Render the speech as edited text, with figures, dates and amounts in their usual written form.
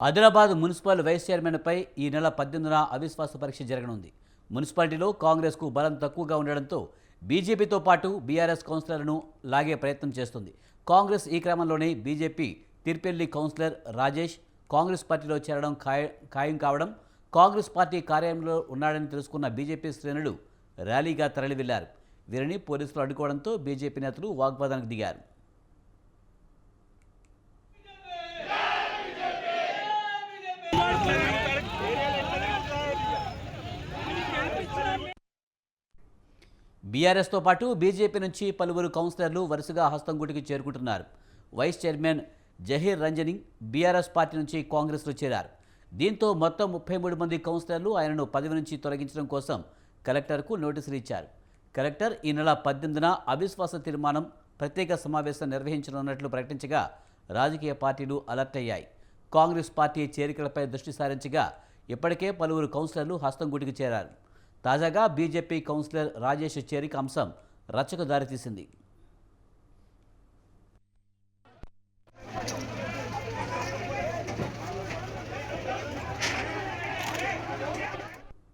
Adilabad municipal vice చైర్మన్పై ఈ నెల 18న అవిశ్వాస పరీక్ష జరగనుంది. మున్సిపాలిటీలో కాంగ్రెస్కు బలం తక్కువగా ఉండడంతో బీజేపీతో పాటు బీఆర్ఎస్ కౌన్సిలర్లను లాగే ప్రయత్నం చేస్తుంది. కాంగ్రెస్ ఈ క్రమంలోనే బీజేపీ తిర్పెల్లి కౌన్సిలర్ రాజేష్ కాంగ్రెస్ పార్టీలో చేరడం ఖాయం కావడం, కాంగ్రెస్ పార్టీ కార్యాలయంలో ఉన్నాడని తెలుసుకున్న బీజేపీ శ్రేణులు ర్యాలీగా తరలి వెళ్లారు. వీరిని పోలీసులు అడ్డుకోవడంతో బీజేపీ నేతలు వాగ్వాదానికి దిగారు. బీఆర్ఎస్తో పాటు బీజేపీ నుంచి పలువురు కౌన్సిలర్లు వరుసగా హస్తంగూటికి చేరుకుంటున్నారు. Vice chairman Zaheer Ranjani BRS party నుంచి కాంగ్రెస్లో చేరారు. దీంతో మొత్తం 33 మంది కౌన్సిలర్లు ఆయనను పదవి నుంచి తొలగించడం కోసం కలెక్టర్కు నోటీసులు ఇచ్చారు. కలెక్టర్ ఈ నెల 18న అవిశ్వాస తీర్మానం ప్రత్యేక సమావేశం నిర్వహించనున్నట్లు ప్రకటించగా రాజకీయ పార్టీలు అలర్ట్ అయ్యాయి. కాంగ్రెస్ పార్టీ చేరికలపై దృష్టి సారించగా ఇప్పటికే పలువురు కౌన్సిలర్లు హస్తంగూటికి చేరారు. తాజాగా బీజేపీ కౌన్సిలర్ రాజేష్ చేరిక అంశం రచ్చకు దారితీసింది.